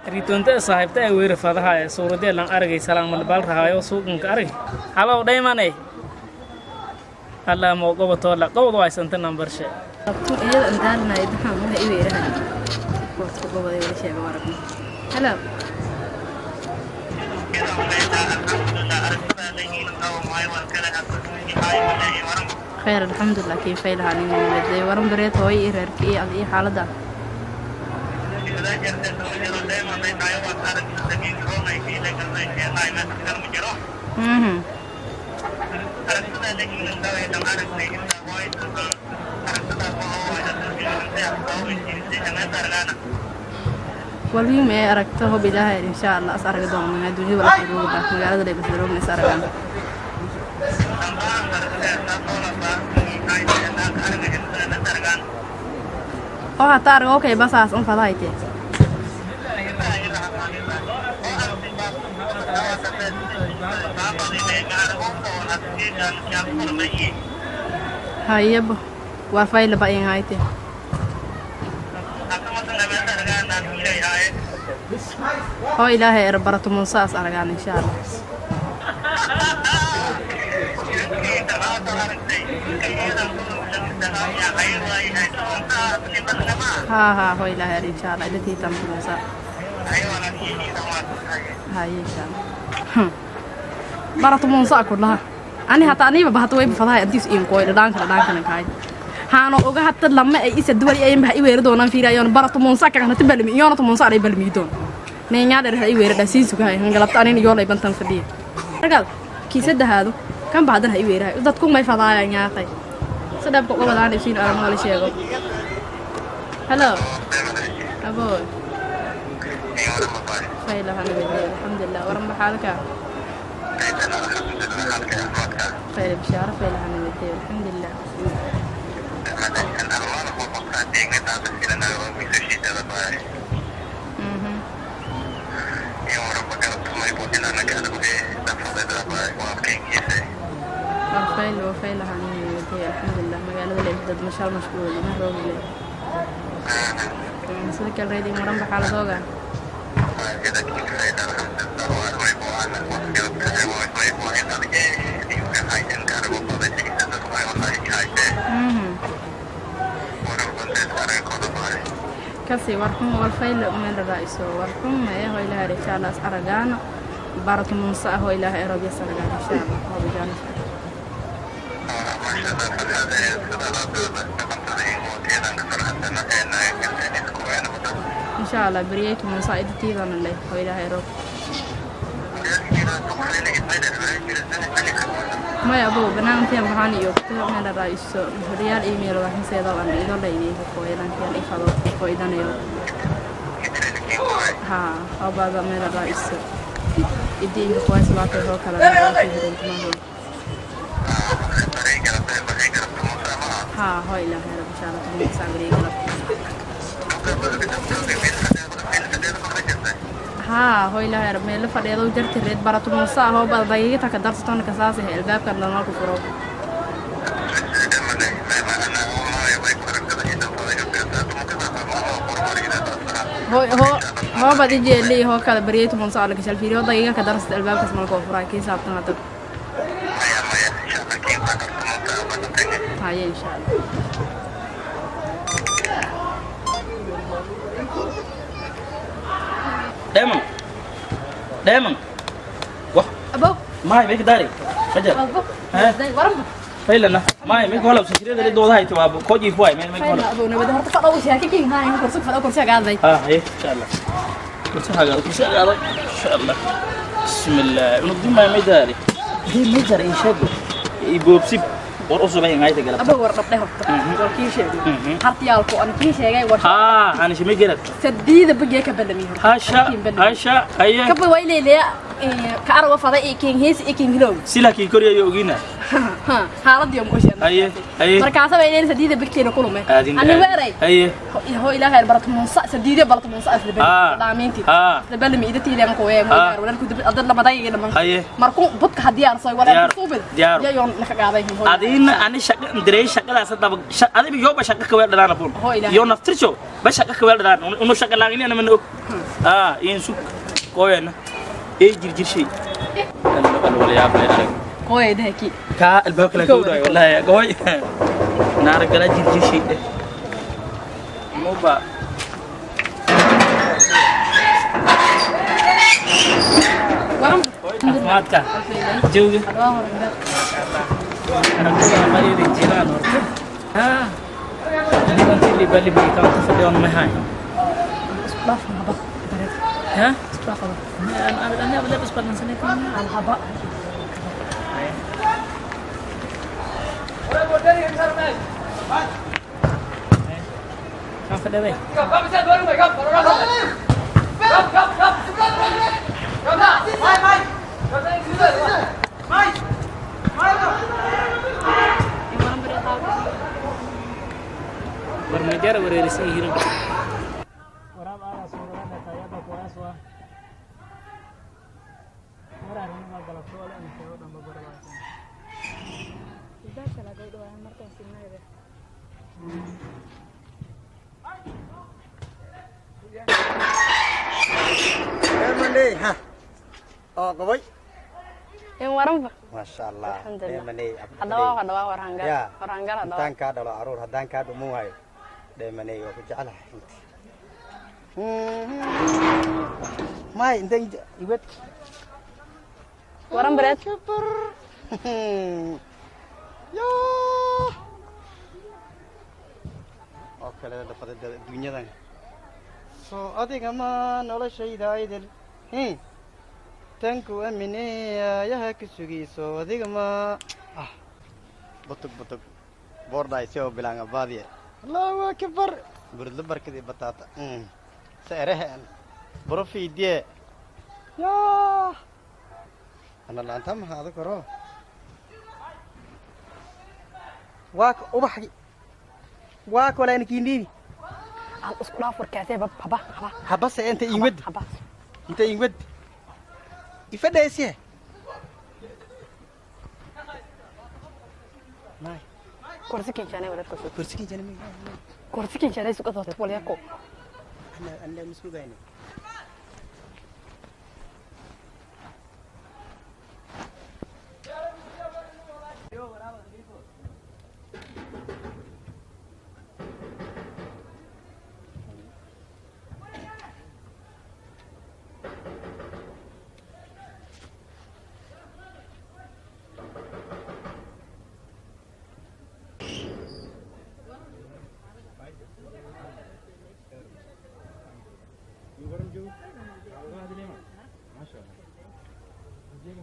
ريتونتا صاحبتا وير فدها سورودي لان ارغي سلام ملبال رايو سوقن ارغي هالو دايماني الله مو قبطو لا قبض واي سنت نمبر شي تو ايد اندالنا يدحان ما اي ويرها قبط قبض ولا شيء ورقنا هلا خير الحمد لله كيف يلها نين زي ورم بريت هوي رركي ادي حالدا واليوم أركته بداية إن شاء الله أسأرك دوم من الدنيا ولا في روضة مقالة اللي بسرهم نسأرك هتعرف أوكي بس أصلا فضايتي هايب وفايل بقين هايتي هو إلهي ربرة منصاص أرجعنا إن شاء الله ها هو إلهي إن شاء الله إذا تيتم منصاص هاي إن شاء الله برة منصاص كلها أنا هتاني بهتوي بفضاء أديس إيم كويل دانك نكاي هانو أوجا حتى لما أي سدول أي بهاي ويردون في رايون برة منصاص كأنها تبلمي يونا منصاص على بلميدون نيجا ده هاي ويرد سيسو كاي هنقلبت أنا نيجي لي بنتن فديه رجال كيسد هذا كم بعد هاي ويرها إذا تكون ما يفضاء يا أخي سدب بقول أنا شيء أنا ما لي شيء هلا أبو فيلا هلا الحمد لله ورم بحالك خير بشارة فيلا هلا الحمد لله وفيلا هلا الحمد لله مقالة اللي بدد مشال مشغول ما روح لي صدق الريدي ورم بحالة دوغا كسي ورحم والفيل من الرئيس ورحم ما هو إلى رجال أرجعنا بارة منصة هو إلى ربي سرجان إن شاء الله هو بجانب إن شاء الله بريك منصة إذا تيجان الله هو إلى رب ما يبغى بنام فيها مهاني يكتب من الرئيس ريال إيميل واحد سيدا وأنا إذا لا يديه كويلا كان إخلاص كويلا نيرو ها أو بعض من الرئيس يديه كويس لا تهرب كلام ها هاي لا هذا إن شاء الله تبي تسافري ها هاي لا هذا ميل فريد وجرت الريد برا تمسا هو بالبيجي تقدر ستون كساسه الباب كان لنا كفرو هو بدي جيلي هو كذا بريت تمسا على كشل فيري هو دقيقة قدر ست الباب كسمال كفرو كيس أبتنا هذا هاي إن شاء الله دايما واه أبو ما يبيك داري فجر أبو ورم فيلنا ما يبيك ولا بسيرة اللي دو هاي تبغى كوجي فواي ما يبيك ولا أبو نبدأ هرتك أول شيء كيكين هاي كرسك فلا كرسي قاعد ذي إيه إن شاء الله كرسي قاعد إن شاء الله بسم الله ونقدم ما يداري هي ميداري إن شاء الله يبغى بسيب ورقص بين هاي تقلب أبو ورب ده وكيل شيء حرتيالكو أنا كيل شيء جاي ورش أنا شو ميجرت سديد بجيك بلمي هاشا هيا كبر ويلي ليه كأروى فضاء كين هيس كين هلو سلاكي كوريا يوجينا ها هذا يوم وشنا هيا مركزة ويلي سديد بكتير كلهم أنا ويري هيا هو إلى غير برات منصة سديد برات منصة في البلد دامينتي البلد إذا تيجي لهم قوية ولا كنت أدر لما ضايق لما مركون بطك هديار صوي ولا بتصوبل يا يوم نخقعده أدين أنا شق دري شق لا سد أنا بيجوا بشق كوير دلنا فون يوم نفترشوا بس شقة كوال دار إنه شقة لاقيني أنا منه ينسوق كوينا إيه جرجر شيء الولا يا أبلي أنا كوي ده كي كا الباك لا كوي والله يا كوي نار قلا جرجر شيء ده مو با ورم ماتك جوجي أنا كذا ما يريد جيران ورك ها ini nanti libali beli kamu sedewan mahal. Sebab apa? Ya? Sebab apa? Anda boleh bersepadan sini kan? Alhaba. Kamu deh. Bermejar berisi hidup. Orang arah suara neta ya bapak aswa. Orang ini magal soal ini saya udah beberapa. Tidak salah gaya doa yang mereka sini ada. Mandi, ha. Oh, kau Yang warm. Masya Allah. Mandi. Ada orang enggak. Ya. Orang enggak ada. Tangka dalam arur, tangka dumuai. Mandi, aku jalan. Mai, inteng ibet. Warm berat. Ya. Oke, lah dapat dunia dah. So, adik aman, oleh syaidah idil. Tangku amine ya hakisugi so adik ama. Betuk. Bordai sio bilang apa dia? Allahu akbar. Berlebar ke batata. Serehan. Borofi dia. Ya. Ana lantam hadu karo. Wak ubahi. Wak wala nikindi. Al sekolah furkatnya haba. Haba se ente ingwed. Haba. Ente ingwed. Ifada esse. Mai. Kursi kincane berat kursi. Kursi kincane mi. Kursi kincane suka tuh boleh aku. Anda mesti gini.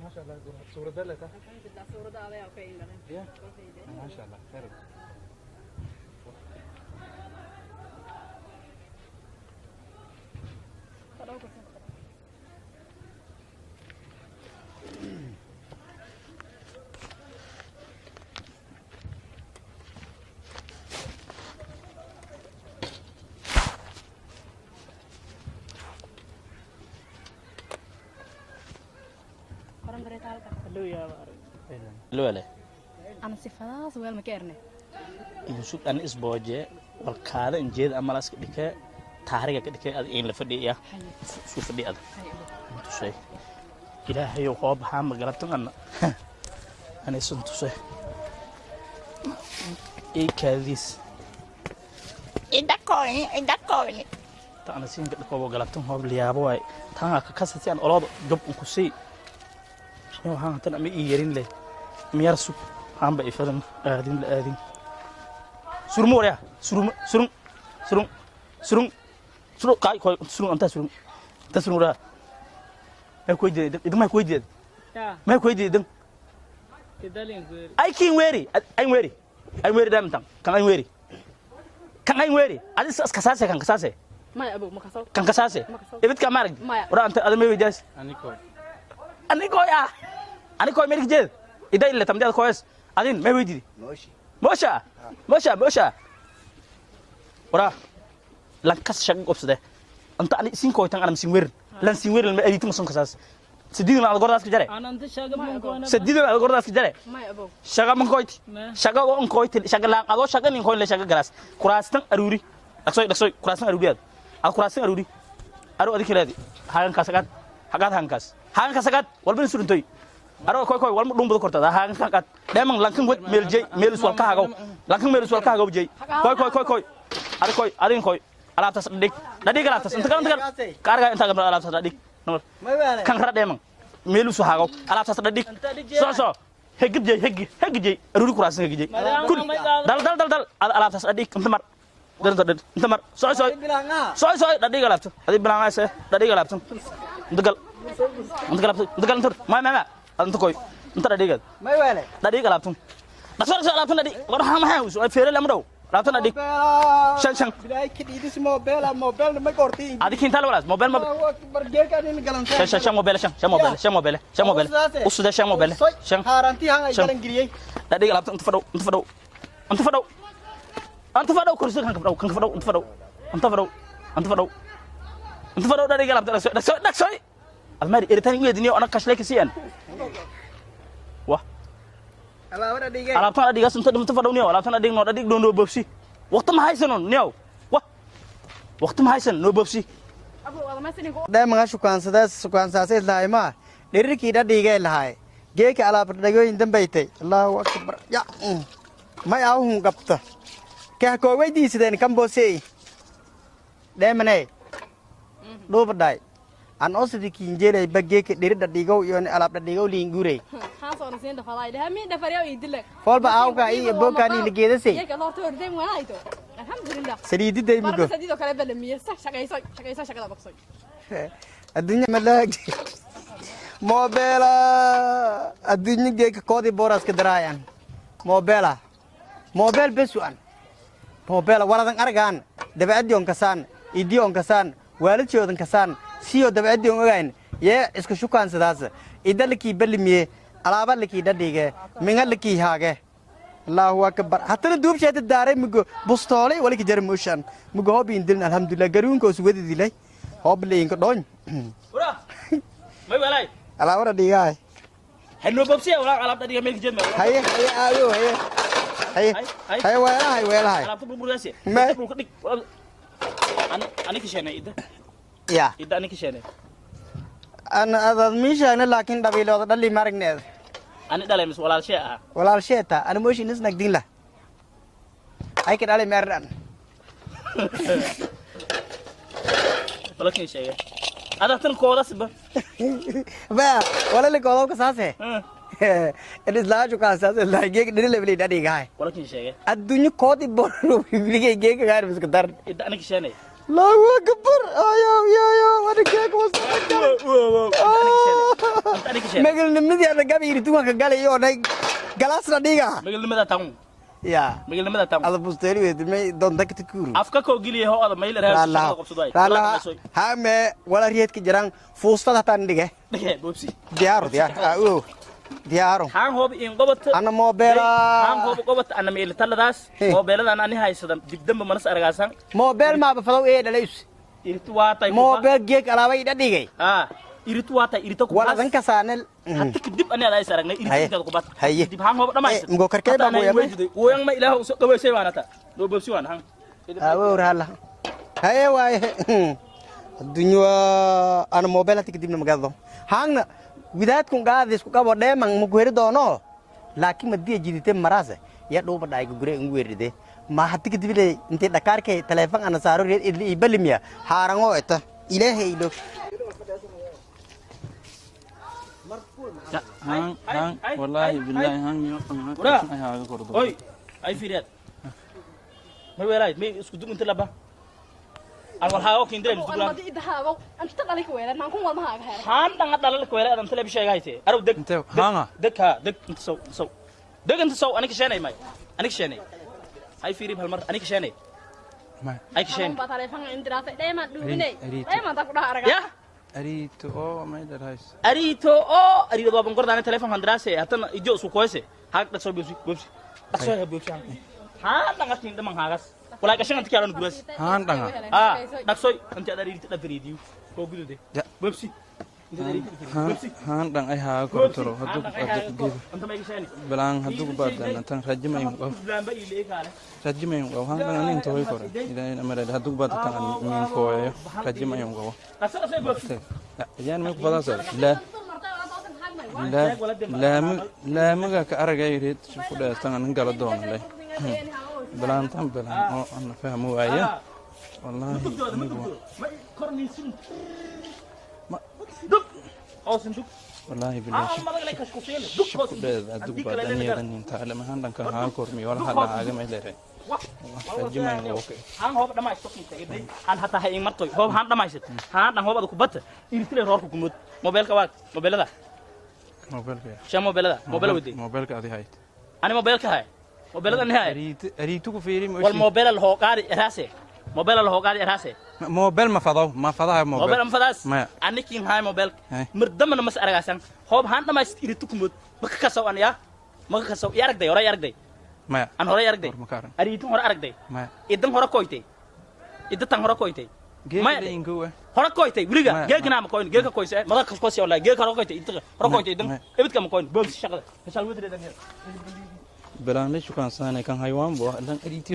ما شاء الله صورة دلة صورة عليها وكاين يا ما شاء الله خير لو له أنا صفات ويا المكيرنة ينسوق أنا إسبوعي والكارة إنجيل أملاس كديك تاريخ كديك إن لفدي يا شوف فدي هذا أنت شيء كده هي وخاب هم غلطون أنا سنت شيء إيه كذيس إذا كوني أنا سين كده كوب غلطون هو بليابوي تانا كاسة أنا أولاد جب أنكسي شنو ها تنا مي يرين له ميارسو هم بيفرن آدين سرمو يا سرم كاي كاي سرم أنت سرم را ما كوي دي إذا ما كوي دي ما كوي دي إذا I can weary I'm weary دام تام كان I'm weary أدي كساسة كان كساسة ما يا أبو مكسر كان كساسة إبت كمارك ورا أنت أدي ما يجلس أنا كوي ميرك جد إذا إلا تمدي كويس أدين ما يجي موشا ورا لانكاس شق أبصده أنت أنا سين كوي تان أنا مسير لان سير لما أديت مسون كساس سدينا على الغرض كجري أنا أنت شاقة من كونا سدينا على الغرض كجري ما يا أبو شاقة من كويت شاقة وان كويت شاقة لان أدو شاقة نين كوي لا شاقة جراس كراستن أروري dhaqsoy kuraasan aruuriyaad ad kuraasan aruuri aro adii kaleedi hagankaasagaad walba in surintoy aro koy walma dhumbada kortada hagankaad dheeman lankan wed meelis walkahagaw jey koy adin koy alaabtaas dhadhig alaabtaas inta kaarga inta gamra alaabtaas dhadhig kan ra dheeman meelis hagaw alaabtaas dhadhig soo hegijey aruuri kuraasan hegijey kul dal alaabtaas dhadhig inta mar inta mar soy dhadhig alaabta adii bilaanayse dhadhig alaabta inta gal ma anta koy inta dhadhigad dhadhig alaabta dhaqso alaabta dhadhig war ha ma hayso ay feere lama dhow alaabta dhadhig shan bilay kididis mobile ma qorti adii kinta walaas mobile ma bargeeka nin galan shan mobile usuda shan mobile shan haranti hanga galan giriyay dhadhig alaabta inta fadhow anta fadhow kursi kan fadhow anta fadhow dhadhig alaabta dhaqsoy almari eritaan weediniyo ana kashlay kasiyan wah alaabada dhigay alaabtan dhadigas inta fadhow niyo alaabtan dhadhig no bobsi waqti ma haysan niyo wah waqti ma haysan no bobsi dheeman shukaansaasay lahay ma dhirirkii dhadhigay lahay geeka alaabada dhagooyin dambaytay allahu akbar ya may ahun qabta ka ko weydiisadeen kamboosey dheemanay dhuubadhay an osidi kinjeelay bageeka dhirida dhigow iyo alaabda dhigow liingurey haasoo nasiin dhafaday dhami dhafariyo idilek folba awga iyo bogani ligeedasay yeeka loo toorday wanaayto alhamdulillah saliididay mugo saliido kale balamiye shaqayso shaqada baqsoy addunya malaag mobela addunya geeka koodi boraska daraayan mobel besuan mobela waladan argaan dabacadiyon kasaan idiyon kasaan waalidoodan kasaan siyo dabacadiyon ogayn yee isku shukaansadaas idalkii balimiye alaabalkii dhadhige mingalkii haage allahu akbar hatana duubsheeta daaray mugo bustoolay walki jarmushan mugo hobin dilna alhamdulillah garuunko suwadi dilay hobleeyinka dhoon ura may walay alaawada dhigay hano babsi wala alaabta dhiga meelka jeedma haye aayo haye weelahay alaabta burburaysi burka dhig ani kisheenay ya ani kisheenay ana adad miishaana laakiin dhabiilooda dhali maragneed ani dhalay mis walaalsheeta ana mooshin isnag dinla ay ka dhalay meerdan walakin sheegay adatan koodasba wala le koodo ka saase edis laaju ka saase la geek dhili level dhadi gaay walakin sheegay adduunyo koodi boro bilige geek gaar bis ka dar ani kisheenay allahu akbar ayo wada geek wasaka ani kisheenay megal nimadi ada gabi iritu ka galay oo nay galas la dhiga megal nimada tamu ya megal nimada tamu ada busteri weed may don dakti kuru afka ko giliye ho ada mayl raas qabsaday ha me wala riyad ki jiraan fuustada tan dige bobsi diyaaro haan hoob in qobata ana mobela haan hoob qobata ana meel taladaas mobeladan ani haysadan dibdamba manas argaasan mobel ma ba falaw ee dhalays irtu waatay mobel geek alaabay dhadhigay irtu waatay irtu ku wala dan ka saanel hatta kadib ani ay saragnay irtu qobad dib haan hoob dhamaysan mgo karkay ba gooyan ma ilaahu soo qabaysay waanata do bobsi waan haan awrala haye waaye adduunyo ana mobela tikdibna magado haangna widaadkun gaadis ku qabo dheeman ma guuri doono laakiin madiya jidite marase ya dhuuba dhaay gure ugu weeride ma hadi kadibile intee dhakaarkay telefoon ana saaro reed idli balimiya haarango eta ilaahay ilo hang wallahi billahi hang yo ay haaga kordo oy ay firiyad ma weelay me isku dug inta laba an wal haago kindre wal madi idhaago anta dhalay weelan maan kun wal ma haaga heer haan danga dhalal ko weelan anta lebi sheegayte araw deg inte hanga deg inta deg inta saw anika sheenay may anika sheenay ay firi hal mar anika sheenay may ay sheenay ba telefoon indirata dheema dhuubinay dheema ta ku dhaaraga ya arito oo may darays arito baban gordana telefoon handrase hatan ijo su koyse haag dhaqso bobsi haan danga tin dhaman haagas wala ka shan antiyaran guras haan danga dhaqso anti ada riti da video ko gudude bobsi haan dhan ay haa kortoro haduu balan haduu badan tan rajimayn haan dhan anin toy kore ilaa amara haduu badan tan min kooyo rajimayn go yaan ma fada soo la maga ka aragay reed ku dhaastan an gala doon leh balan tan balan oo an fahmo waaya wallahi والله بالله شكو ده ادوق بعد اني غني انت على ما هندن كان ها كورمي ولا حدا حاجه ما يدري رجما اوكي هان هوب دمايستو كينتي ان حتى هي مرتو هوب هان دمايست هان دان هوبد كبت يرتلي رورك كمود موبايلك واك موبايلدا شا موبايل ودي موبايلك ادي هاي انا موبايلك هاي موبايلدا نهاي اريتو كفيري والموبايل اللي هو قاعد راسه موبايل اللي هو قاعد راسه موبايل ما فضاه موبايل ما فضاس اني كين هاي موبايل مردمنا مس ارغاسان هوب هان دمايست يرتو كمود بكاسو ان يا ما كاسو يارغدي ورا يارغدي ما ان هورا يارغدي اريتو هورا ارغدي ما ادن هورا كويتي ادتان هورا كويتي ما ينكو هورا كويتي وريغا جيكنا ما كوين جيكا كويسه ما كوسي ولا جيكا هورا كويتي ادن هورا كويتي ادن ابدك ما كوين بوكس شغله مشال ودري دن بلان ليش كان سانه كان حيوان بو لان اريتو